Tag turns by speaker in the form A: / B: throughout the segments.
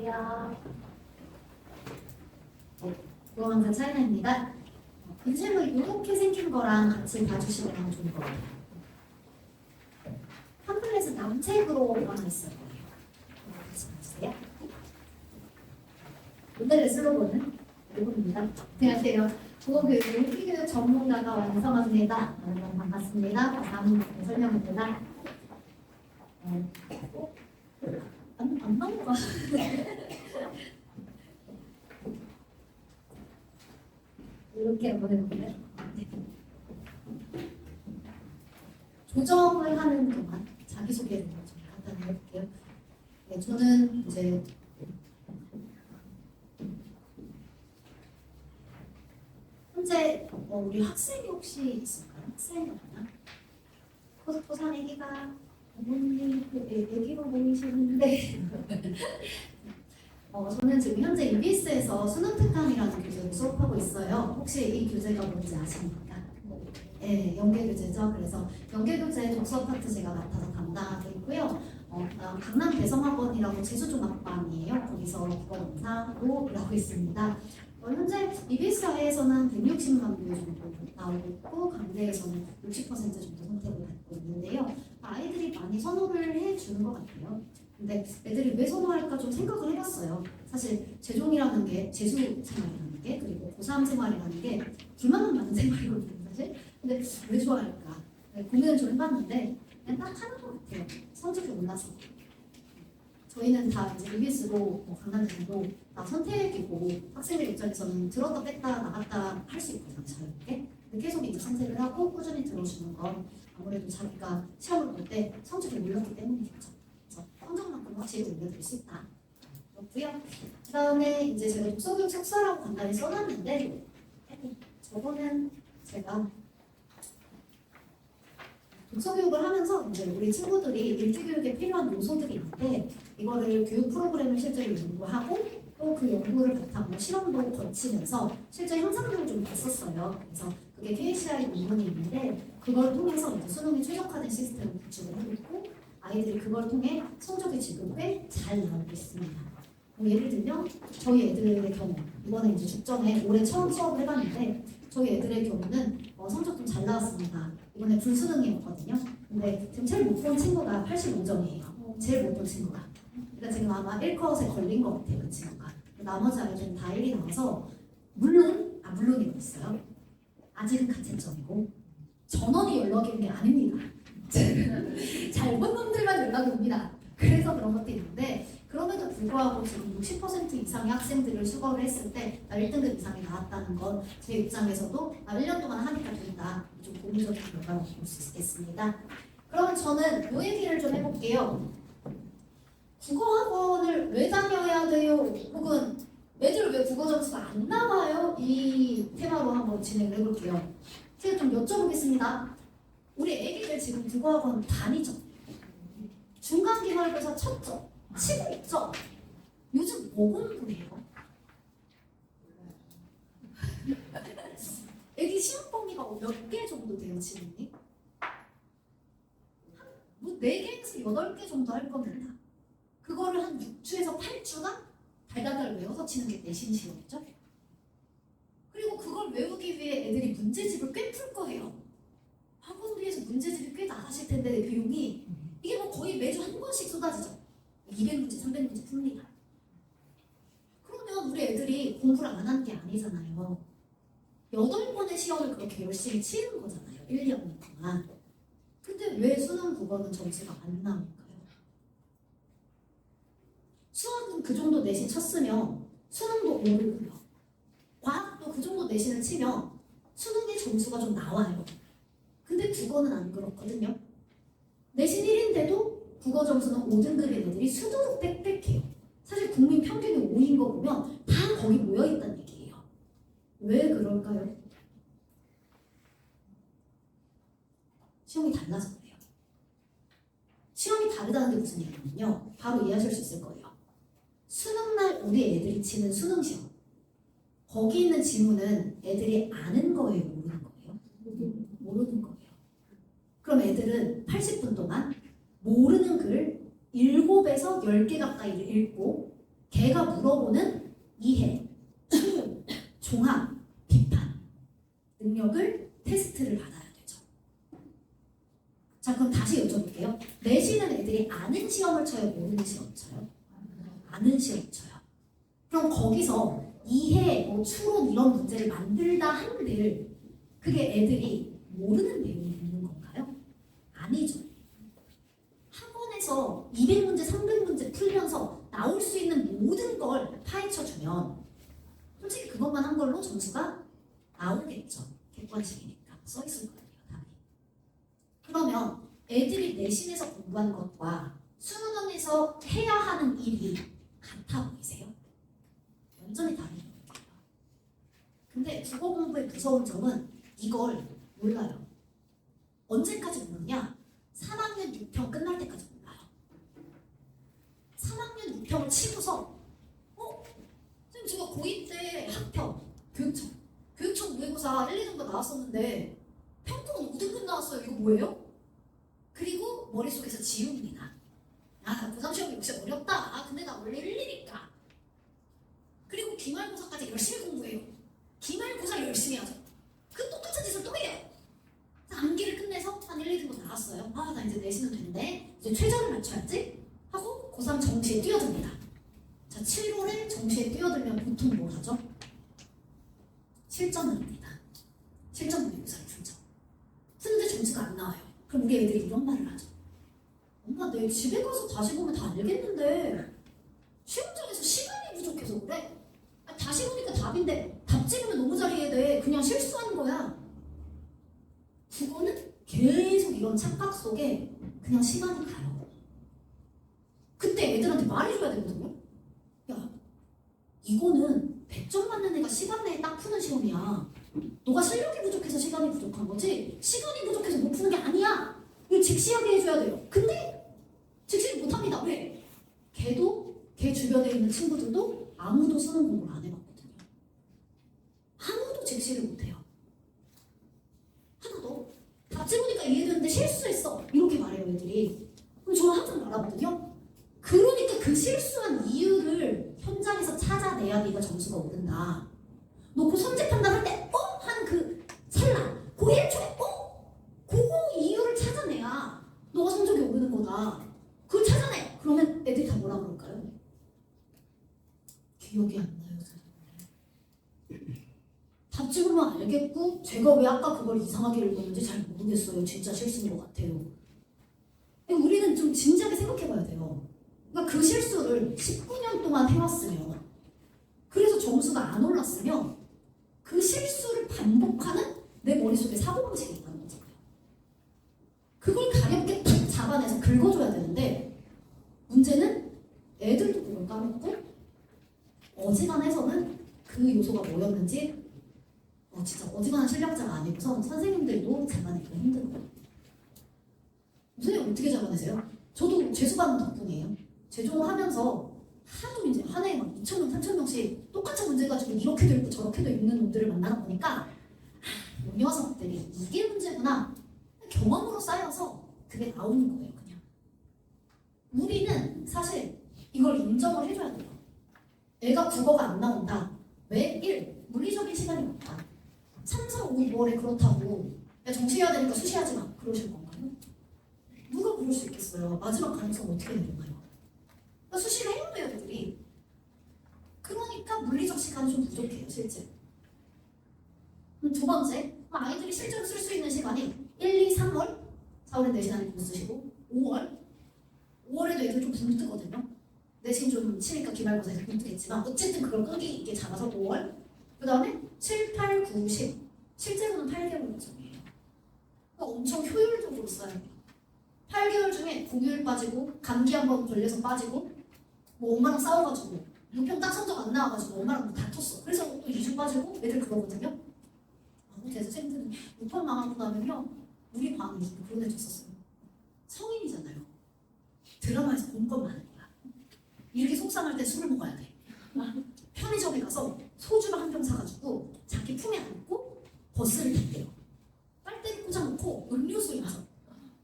A: 안녕하세요. 고원사 차이나입니다. 인생을 이렇게 생긴 거랑 같이 봐주시면 좋을 것 같아요. 팜플렛은 남색으로 나와 있을 거예요. 같이 봐주세요. 오늘의 슬로건은 이겁니다. 안녕하세요. 국어교육 일기교육 전문가가 완성합니다. 여러분 반갑습니다. 다음 설명입니다. 안 넘어가. 이렇게 한번 해볼까요? 조정을 하는 동안 자기소개를 좀 간단히 해볼게요. 네, 저는 이제 현재 우리 학생이 혹시 있을까요? 학생이 없나? 고산 애기가 어머니 애기로 보이시는데 저는 지금 현재 EBS에서 수능 특강이라는 교재를 수업하고 있어요. 혹시 이 교재가 뭔지 아십니까? 네, 연계교재죠. 그래서 연계교재 독서 파트 제가 맡아서 담당하고 있고요. 강남 대성학원이라고 재수종합반이에요. 거기서 국어원사로 일하고 있습니다. 현재 EBS 하에서는 160만 뷰 정도 나오고 있고 강대에서는 60% 정도 선택을 받고 있는데요. 아이들이 많이 선호를 해주는 것 같아요. 근데 애들이 왜 선호할까 좀 생각을 해봤어요. 사실 재종이라는 게 재수 생활이라는 게 그리고 고3 생활이라는 게 불만은 많은 생활이거든요. 사실. 근데 왜 좋아할까? 고민을 좀 해봤는데 그냥 딱 하는 것 같아요. 성적이 올라서. 저희는 다 이제 EBS로 강남대도 다 선택이고 학생들 입장에서는 들었다 뺐다 나갔다 할 수 있거든요. 자유롭게. 근데 계속 이제 선택을 하고 꾸준히 들어주는 건 아무래도 자기가 시험을 볼 때 성적이 올랐기 때문이겠죠. 그래서 성적만큼 확실히 올려드릴 수 있다. 그렇고요. 그 다음에 이제 제가 독서교육 석사라고 간단히 써놨는데 저거는 제가 독서교육을 하면서 이제 우리 친구들이 일주교육에 필요한 요소들이 있는데 이거를 교육 프로그램을 실제로 연구하고 또 그 연구를 바탕으로 실험도 거치면서 실제 현상들을 좀 봤었어요. 그래서 그게 KCI 논문이 있는데 그걸 통해서 이제 수능에 최적화된 시스템을 구축을 해놓고 아이들이 그걸 통해 성적이 지금 꽤 잘 나오고 있습니다. 예를 들면 저희 애들의 경우 이번에 이제 죽전에 올해 처음 수업을 해봤는데 저희 애들의 경우는 성적 좀 잘 나왔습니다. 이번에 불수능이었거든요. 근데 지금 제일 못 본 친구가 85점이에요. 제일 못 본 친구가. 그러니까 지금 아마 1컷에 걸린 것 같아요. 그 친구가. 나머지 아이들은 다 1이 나와서 물론이고 있어요. 아직은 가채점이고 전원이 연락이 온 게 아닙니다. 잘 본 놈들만 연락이 옵니다. 그래서 그런 것도 있는데 그럼에도 불구하고 지금 60% 이상의 학생들을 수거를 했을 때 1등급 이상이 나왔다는 건 제 입장에서도 1년 동안 하니까 된다. 좀 고무적인 결과를 볼 수 있겠습니다. 그러면 저는 이 얘기를 좀 해볼게요. 국어학원을 왜 다녀야 돼요? 혹은 애들 왜 국어 점수가 안 나와요? 이 테마로 한번 진행을 해볼게요. 제가 좀 여쭤보겠습니다. 우리 애기들 지금 국어학원 다니죠? 중간기말고사 쳤죠? 치고 있죠? 요즘 뭐 공부해요? 애기 시험 범위가 몇 개 정도 돼요, 지금이? 뭐 4개에서 8개 정도 할 겁니다. 그거를 한 6주에서 8주간 달달달 외워서 치는 게 내신 시험이죠? 그리고 그걸 외우기 위해 애들이 문제집을 꽤 풀 거예요. 학원비에서 문제집이 꽤 나가실 텐데 비용이 이게 뭐 거의 매주 한 번씩 쏟아지죠. 200문제, 300문제 풉니다. 그러면 우리 애들이 공부를 안 한 게 아니잖아요. 8번의 시험을 그렇게 열심히 치는 거잖아요. 1년 동안. 근데 왜 수능 국어는 점수가 안 나올까요? 수학은 그 정도 내신 쳤으면 수능도 오르고요. 과학도 그 정도 내신을 치면 수능의 점수가 좀 나와요. 근데 국어는 안 그렇거든요. 내신 1인데도 국어 점수는 5등급인 애들이 수두룩 빽빽해요. 사실 국민 평균이 5인 거 보면 다 거기 모여있다는 얘기예요. 왜 그럴까요? 시험이 달라서 그래요. 시험이 다르다는 게 무슨 얘기냐면요. 바로 이해하실 수 있을 거예요. 수능날 우리 애들이 치는 수능시험. 거기 있는 지문은 애들이 아는 거예요? 모르는 거예요? 모르는 거예요. 그럼 애들은 80분 동안 모르는 글 7에서 10개 가까이를 읽고 걔가 물어보는 이해, 추론, 종합, 비판 능력을 테스트를 받아야 되죠. 자, 그럼 다시 여쭤볼게요. 내신은 애들이 아는 시험을 쳐요, 모르는 시험을 쳐요? 아는 시험을 쳐요. 그럼 거기서 이해, 뭐 추론 이런 문제를 만들다 한들 그게 애들이 모르는 내용이 있는 건가요? 아니죠. 학원에서 200문제, 300문제 풀면서 나올 수 있는 모든 걸 파헤쳐주면 솔직히 그것만 한 걸로 점수가 나오겠죠. 객관식이니까 써있을 거 아니에요, 답이. 그러면 애들이 내신에서 공부한 것과 수능에서 해야 하는 일이 같아 보이세요? 완전히 다른 거예요. 근데 국어 공부의 무서운 점은 이걸 몰라요. 언제까지 모르냐? 3학년 6평 끝날 때까지 몰라요. 3학년 6평을 치고서 선생님 제가 고2 때 학평, 교육청 모의고사 1, 2등급 나왔었는데 평통은 5등급 나왔어요. 이거 뭐예요? 그리고 머릿속에서 지웁니다. 아, 고3 시험이 역시 어렵다. 아, 근데 나 원래 1, 2니까. 그리고 기말고사까지 열심히 공부해요. 기말고사 열심히 하죠. 그 똑같은 짓을 또 해요. 암기를 끝내서 한 1, 2등급 나왔어요. 아, 나 이제 내신은 된대. 이제 최저를 맞춰야지 하고 고3 정시에 뛰어듭니다. 자, 7월에 정시에 뛰어들면 보통 뭘 하죠? 실전을 합니다. 실전 모의고사를 풀죠. 근데 점수가 안 나와요. 그럼 우리 애들이 이런 말을 하죠. 엄마, 내 집에 가서 다시 보면 다 알겠는데 시험장에서 시간이 부족해서 그래? 아니, 다시 보니까 답인데 답 찍으면 너무 잘 이해돼. 그냥 실수한 거야. 국어는 계속 이런 착각 속에 그냥 시간이 가요. 그때 애들한테 말해줘야 되거든요. 야, 이거는 100점 맞는 애가 시간 내에 딱 푸는 시험이야. 너가 실력이 부족해서 시간이 부족한 거지 시간이 부족해서 못 푸는 게 아니야. 이거 직시하게 해줘야 돼요. 근데 직시를 못합니다. 왜? 걔도 걔 주변에 있는 친구들도 아무도 수능 공부를 안 해봤거든요. 아무도 직시를 못해요. 하나도. 답 찍으니까 이해되는데 실수했어. 이렇게 말해요, 애들이. 그럼 저는 항상 말하거든요. 그러니까 그 실수한 이유를 현장에서 찾아내야 네가 점수가 오른다. 너 그 선제 판단할 때 한 그 찰나, 그 1초에 그거 이유를 찾아내야 너가 성적이 오르는 거다. 그걸 찾아내. 그러면 애들이 다 뭐라 그럴까요? 기억이 안 나요, 선생님. 답 찍으면 알겠고 제가 왜 아까 그걸 이상하게 읽었는지 잘 모르겠어요. 진짜 실수인 것 같아요. 우리는 좀 진지하게 생각해봐야 돼요. 그러니까 그 실수를 19년 동안 해왔으면 그래서 점수가 안 올랐으면 그 실수를 반복하는 내 머릿속에 사고방식이 있다는 거잖아요. 그걸 가볍게 탁 잡아내서 긁어줘야 되는데 문제는 애들도 그걸 까먹고 어지간해서는 그 요소가 뭐였는지 진짜 어지간한 실력자가 아니고서 선생님들도 잡아내기가 힘든 거예요. 선생님 어떻게 잡아내세요? 저도 재수받는 덕분이에요. 재종하면서 하도 이제 한 해에 막 2,000명, 3,000명씩 똑같은 문제 가지고 이렇게도 읽고 저렇게도 읽는 놈들을 만나다 보니까 이 녀석들이 이게 문제구나 경험으로 쌓여서 그게 나오는 거예요. 그냥 우리는 사실 이걸 인정을 해줘야 돼요. 애가 국어가 안 나온다. 왜? 1. 물리적인 시간이 없다. 3, 4, 5, 6월에 그렇다고 야 정시해야 되니까 수시하지 마. 그러실 건가요? 누가 그럴 수 있겠어요? 마지막 가능성 어떻게 되나요? 그러니까 수시를 해야 돼요, 애들이. 그러니까 물리적 시간이 좀 부족해요, 실제. 두 번째, 아이들이 실제로 쓸 수 있는 시간이 1, 2, 3월, 4월에 내신 안에 못 쓰시고 5월에도 애들 좀 붕 뜨거든요. 내신 좀 치니까 기말고사에서 붕 뜨겠지만 어쨌든 그걸 끈기 있게 잡아서 5월 그 다음에 7, 8, 9, 10 실제로는 8개월 과정이에요. 그러니까 엄청 효율적으로 써야 돼요. 8개월 중에 공휴일 빠지고 감기 한번 걸려서 빠지고 뭐 엄마랑 싸워가지고 6평 딱 성적 안 나와가지고 엄마랑 뭐 다퉜어. 그래서 또 2주 빠지고 애들 그러거든요. 대학생들은 6평 망하고 나면요 우리 반이 그런 애 줬었어요. 성인이잖아요. 드라마에서 본 것만 하는 거야. 이렇게 속상할 때 술을 먹어야 돼. 편의점에 가서 소주를 한 병 사가지고 자기 품에 안고 버스를 탔대요. 빨대를 꽂아놓고 음료수 있죠.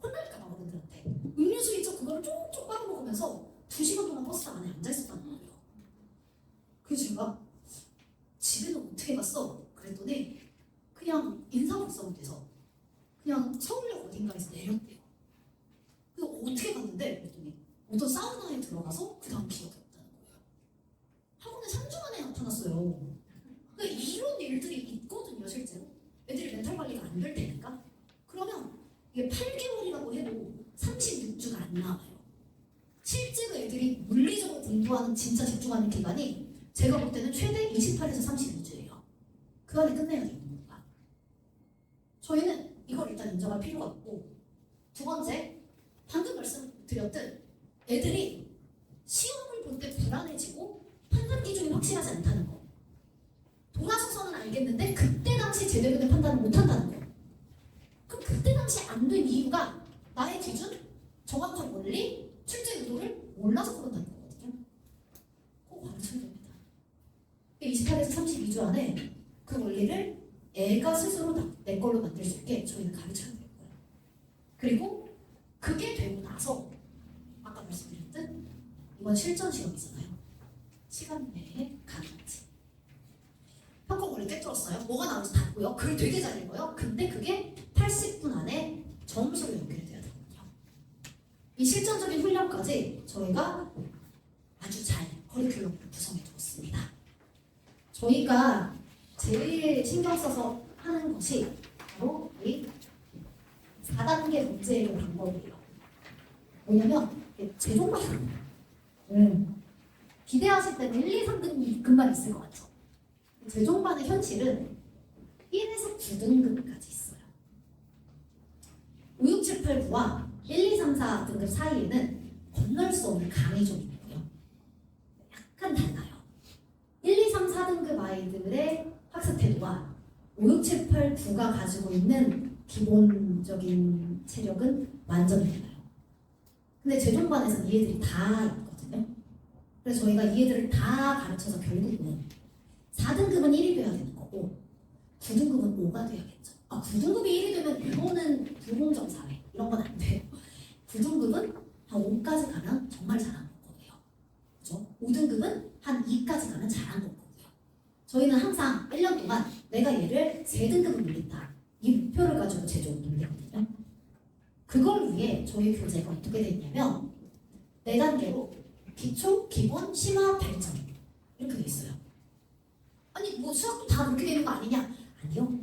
A: 혼날까 봐 어른들한테. 음료수 있죠. 그거를 쪽쪽 빨아먹으면서 2시간 동안 버스 안에 앉아있었다는 거예요. 제가 집에는 어떻게 갔어? 그랬더니 그냥 인사불성이 돼서 그냥 서울역 어딘가에서 내렸대요. 그래서 어떻게 갔는데 그랬더니 어떤 사우나에 들어가서 그 다음 기억이 없다는 거예요. 학원에 3주 만에 나타났어요. 그러니까 이런 일들이 있거든요, 실제로. 애들이 멘탈 관리가 안 될 테니까. 그러면 이게 8개월이라고 해도 36주가 안 나와요. 실제로 애들이 물리적으로 공부하는 진짜 집중하는 기간이 제가 볼 때는 최대 28에서 32주예요. 그 안에 끝내야 돼요, 공부가. 저희는 이걸 일단 인정할 필요가 없고, 두 번째, 방금 말씀드렸듯 애들이 시험을 볼 때 불안해지고 판단 기준이 확실하지 않다는 거. 돌아서서는 알겠는데 그때 당시 제대로 된 판단을 못한다는 거. 그럼 그때 당시 안 된 이유가 나의 기준, 정확한 원리, 출제 의도를 몰라서 그런다는 거거든요. 꼭 가르쳐야 됩니다. 28에서 32주 안에 그 원리를 애가 스스로 내 걸로 만들 수 있게 저희는 가르쳐야 되고요. 그리고 그게 되고 나서 아까 말씀드렸듯 이건 실전 시험이잖아요. 시간 내에 가능한지. 평가 원래 꿰뚫었어요. 뭐가 나오는지 다 보고요. 글 되게 잘 읽어요. 근데 그게 80분 안에 점수로 연결돼야 되거든요. 이 실전적인 훈련까지 저희가 아주 잘 커리큘럼을 구성해 두었습니다. 저희가 제일 신경 써서 하는 것이 바로 이 4단계 문제 해결 방법이에요. 뭐냐면 최종반이거든요. 기대하실 때는 1, 2, 3등급만 있을 것 같죠. 최종반의 현실은 1에서 9등급까지 있어요. 5, 6, 7, 8, 9와 1, 2, 3, 4등급 사이에는 건널 수 없는 강이 좀 있고요. 약간 달라요. 1, 2, 3, 4등급 아이들의 학습 태도와 5, 6, 7, 8, 9가 가지고 있는 기본적인 체력은 완전히 달라요. 근데 최종반에서는 이 애들이 다 있거든요. 그래서 저희가 이 애들을 다 가르쳐서 결국은 4등급은 1이 돼야 되는 거고 9등급은 5가 돼야겠죠. 9등급이 1이 되면 이거는 불공정사회 이런 건 안 돼요. 9등급은 한 5까지 가면 정말 잘한 거예요. 그렇죠? 5등급은 한 2까지 가면 잘한 거고요. 저희는 항상 1년 동안 내가 얘를 3등급을 올린다. 이 목표를 가지고 제조를 돌리거든요. 그걸 위해 저희 교재가 어떻게 돼 있냐면 4단계로 기초, 기본, 심화, 발전 이렇게 돼 있어요. 아니 뭐 수학도 다 그렇게 되는 거 아니냐? 아니요.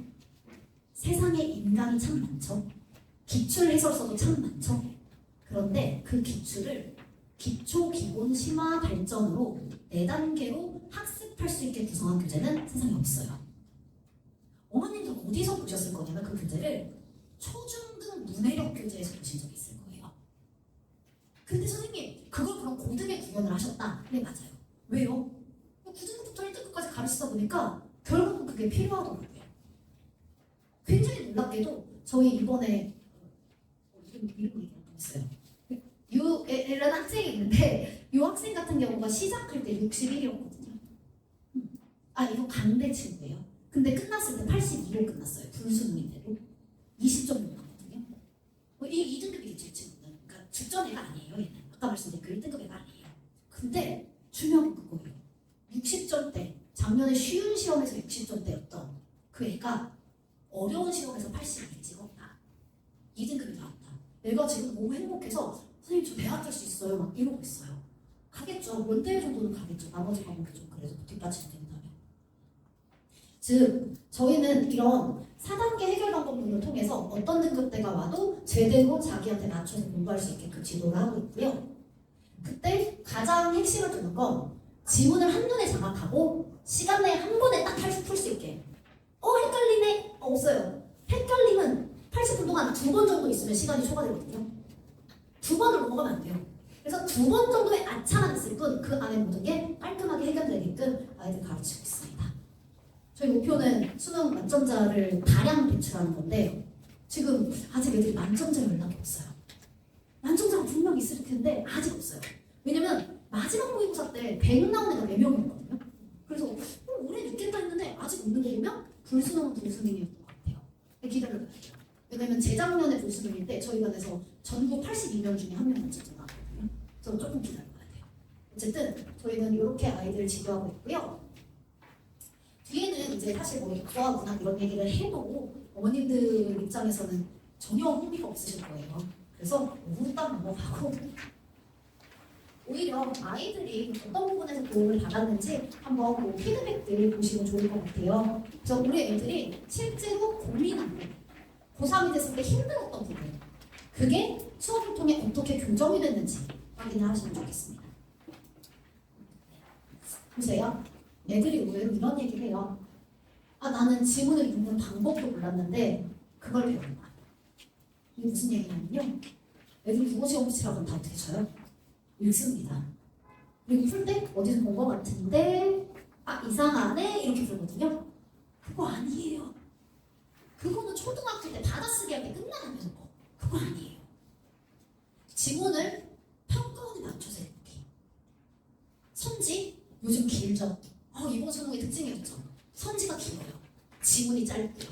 A: 세상에 인간이 참 많죠. 기출 해설서도 참 많죠. 그런데 그 기출을 기초, 기본, 심화, 발전으로 4단계로 학습할 수 있게 구성한 교재는 세상에 없어요. 어머님들 어디서 보셨을 거냐면 그 교재를 초중등 문해력 교재에서 보신 적이 있을 거예요. 근데 선생님 그걸 그럼 고등에 구현을 하셨다? 네 맞아요. 왜요? 9등급부터 1등급까지 가르치다 보니까 결국은 그게 필요하더라고요. 굉장히 놀랍게도 저희 이번에 이름 얘기하고 있어요. 이런 학생이 있는데 이 학생 같은 경우가 시작할 때 61이었거든요. 이거 강대 친구예요. 근데 끝났을 때 82로 끝났어요. 불수능인데도 20점 나왔거든요. 이 2등급이겠죠, 이 친구는. 그러니까 직전 애가 아니에요, 얘는. 아까 말씀드린 그 1등급 애가 아니에요. 근데 중요한 건 그거예요. 60점대, 작년에 쉬운 시험에서 60점대였던 그 애가 어려운 시험에서 80을 찍었다. 2등급이 나왔다. 얘가 지금 너무 행복해서 선생님 저 대학 갈 수 있어요. 막 이러고 있어요. 가겠죠. 원대회 정도는 가겠죠. 나머지 과목이 좀 그래도 뒷받침이 된다면. 즉 저희는 이런 4단계 해결 방법론을 통해서 어떤 등급대가 와도 제대로 자기한테 맞춰서 공부할 수 있게 그 지도를 하고 있고요. 그때 가장 핵심을 두는 건 지문을 한눈에 장악하고 시간 내에 한 번에 딱 풀 수 있게. 헷갈리네? 없어요. 헷갈림은 80분 동안 2번 정도 있으면 시간이 초과되거든요. 2번을 넘어가면 안 돼요. 그래서 2번 정도의 아차만 있을 뿐 그 안에 모든 게 깔끔하게 해결되게끔 아이들 가르치고 있습니다. 저희 목표는 수능 만점자를 다량 배출하는 건데 지금 아직 애들이 만점자 연락이 없어요. 만점자가 분명 있을 텐데 아직 없어요. 왜냐면 마지막 모의고사 때 100 나온 애가 4명이었거든요. 그래서 올해 늦겠다 했는데 아직 없는 거 보면 불수능은 불수능이었던 것 같아요. 기다려봐야 돼요. 왜냐면 재작년에 불수능일 때 저희 반에서 전국 82명 중에 1명 만점자 나왔거든요. 그래서 조금 기다려봐야 돼요. 어쨌든 저희는 이렇게 아이들을 지도하고 있고요. 이제 사실 뭐 역사와 문학 이런 얘기를 해도 어머님들 입장에서는 전혀 흥미가 없으실 거예요. 그래서 후딱 넘어가고 오히려 아이들이 어떤 부분에서 도움을 받았는지 한번 그 피드백들 보시면 좋을 것 같아요. 그래서 우리 애들이 실제로 고민하고 고3이 됐을 때 힘들었던 부분, 그게 수업을 통해 어떻게 교정이 됐는지 확인을 하시면 좋겠습니다. 보세요. 애들이 오히려 이런 얘기를 해요. 아, 나는 지문을 읽는 방법도 몰랐는데 그걸 배운 거야. 이게 무슨 얘기냐면요. 애들이 국어 시험 치라고 하면 다 어떻게 쳐요? 읽습니다. 그리고 풀 때 어디서 본 것 같은데 아, 이상하네? 이렇게 풀거든요. 그거 아니에요. 그거는 초등학교 때 받아쓰기 할 때 끝나는 거. 그거 아니에요. 지문을 평가원에 맞춰서 읽기. 선지 요즘 길죠. 이번 수능의 특징이었죠. 선지가 길어요. 지문이 짧고요.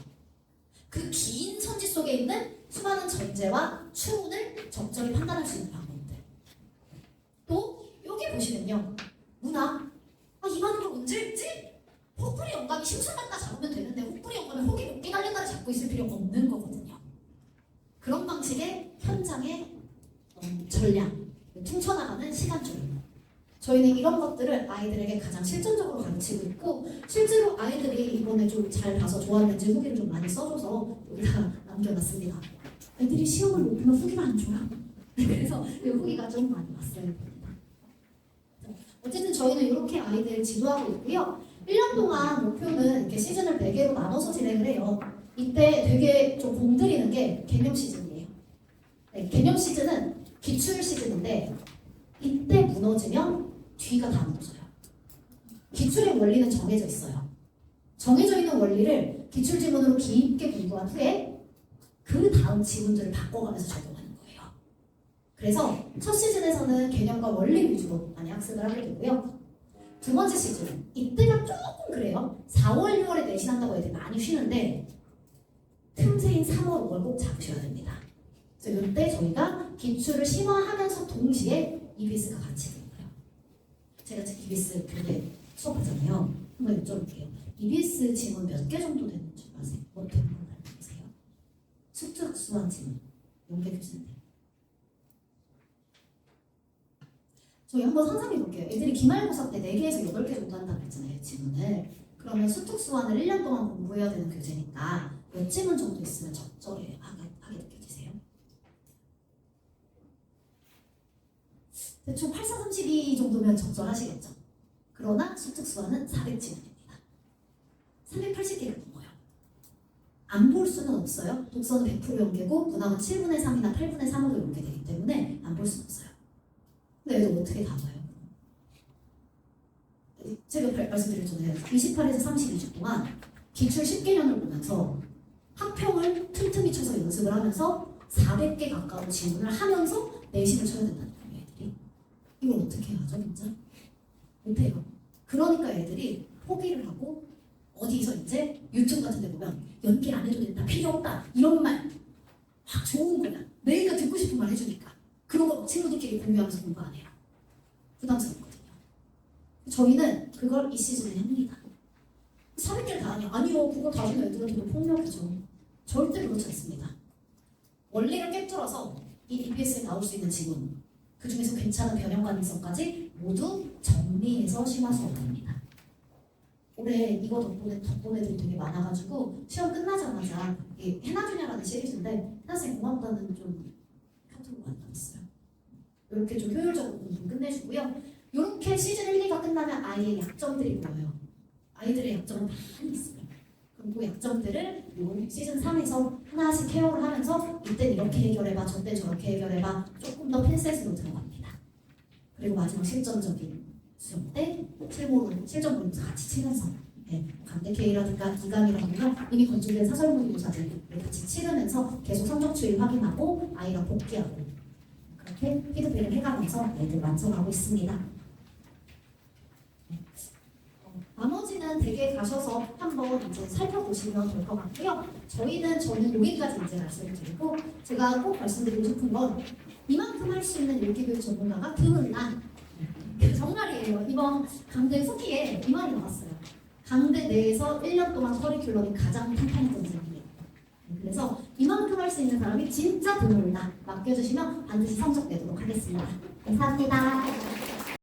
A: 그 긴 선지 속에 있는 수많은 전제와 추론을 적절히 판단할 수 있는 방법들. 또 여기 보시면요. 문학. 이 반응을 언제 읽지? 호프리 영감이 심술 갖다 잡으면 되는데 호프리 영감이 호기 높게 달려가를 잡고 있을 필요가 없는 거거든요. 그런 방식의 현장의 전략, 퉁쳐나가는 시간조율. 저희는 이런 것들을 아이들에게 가장 실전적으로 가르치고 있고 실제로 아이들이 이번에 좀 잘 봐서 좋았는지 후기를 좀 많이 써줘서 여기다 남겨놨습니다. 애들이 시험을 못 보면 후기가 안 좋아. 그래서 이 후기가 좀 많이 왔어요. 어쨌든 저희는 이렇게 아이들 지도하고 있고요. 1년 동안 목표는 이렇게 시즌을 4개로 나눠서 진행을 해요. 이때 되게 좀 공들이는 게 개념 시즌이에요. 네, 개념 시즌은 기출 시즌인데 이때 무너지면 뒤가 다 무너져요. 기출의 원리는 정해져 있어요. 정해져 있는 원리를 기출 지문으로 깊게 공부한 후에 그 다음 지문들을 바꿔가면서 적용하는 거예요. 그래서 첫 시즌에서는 개념과 원리 위주로 많이 학습을 하게 되고요. 두 번째 시즌, 이때가 조금 그래요. 4월, 6월에 내신한다고 애들이 많이 쉬는데 틈새인 3월, 5월 꼭 잡으셔야 됩니다. 그래서 이때 저희가 기출을 심화하면서 동시에 EBS가 같이 되고요. 제가 지금 EBS 교대 수업하잖아요. 한번 여쭤볼게요. EBS 지문 몇 개 정도 되는 줄 아세요? 뭐 되는 걸 알고 계세요? 수특수한 지문 연계 교수인데 저희 한번 상상해 볼게요. 애들이 기말고사 때 4개에서 8개 정도 한다고 했잖아요. 지문을. 그러면 수특수한을 1년 동안 공부해야 되는 교재니까 몇 지문 정도 있으면 적절하게 느껴지세요? 대충 8432 정도면 적절하시겠죠? 그러나 수특수한은 400지문입니다. 380개를 넘어요. 안 볼 수는 없어요. 독서는 100% 연계고 문학은 7분의 3이나 8분의 3으로 연계되기 때문에 안 볼 수는 없어요. 근데 애들 어떻게 다 봐요? 제가 말씀드렸잖아요. 28에서 32주 동안 기출 10개년을 보면서 학평을 틈틈이 쳐서 연습을 하면서 400개 가까운 지문을 하면서 내신을 쳐야 된다는 거예요. 애들이. 이걸 어떻게 하죠? 진짜? 못해요. 그러니까 애들이 포기를 하고 어디서 이제 유튜브 같은 데 보면 연기 안 해도 된다, 필요 없다 이런 말 좋은 거야. 내가 듣고 싶은 말 해주니까 그런 거 친구들끼리 공유하면서 공부 안 해요. 부담스럽거든요. 저희는 그걸 이 시즌에 합니다. 400개를 다 하냐? 아니요. 그거 다 하면 애들한테도 폭력이죠. 절대 그렇지 않습니다. 원리를 꿰뚫어서 이 EBS에 나올 수 있는 지문 그 중에서 괜찮은 변형 가능성까지 모두 정리해서 심화 수업합니다. 올해 이거 덕분에 애들이 되게 많아가지고 시험 끝나자마자 이 해나주냐라는 시리즈인데 해나쌤 고맙다는 좀 카톡을 만들었어요. 이렇게 좀 효율적으로 공부 끝내주고요. 이렇게 시즌 1, 2가 끝나면 아이의 약점들이 보여요. 아이들의 약점은 많이 있어요. 그럼 그 약점들을 이 시즌 3에서 하나씩 케어를 하면서 이땐 이렇게 해결해봐, 저땐 저렇게 해결해봐 조금 더 핀셋으로 들어갑니다. 그리고 마지막 실전적인 수업 때 실전 모의고사 같이 치면서 강대케이라든가 기강이라든가 이미 건조된 사설 모의고사들 같이 치르면서 계속 성적 추이 확인하고 아이가 복귀하고 그렇게 피드백을 해가면서 애들 완성하고 있습니다. 나머지는 댁에 가셔서 한번 이제 살펴보시면 될 것 같고요. 저는 여기까지 이제 말씀을 드리고 제가 꼭 말씀드리고 싶은 건 이만큼 할 수 있는 일기교육 전문가가 드문나 정말이에요. 이번 강대 후기에 이 말이 나왔어요. 강대 내에서 1년 동안 커리큘럼이 가장 탄탄했던 사람이에요. 그래서 이만큼 할 수 있는 사람이 진짜 드물다. 맡겨주시면 반드시 성적 내도록 하겠습니다. 감사합니다.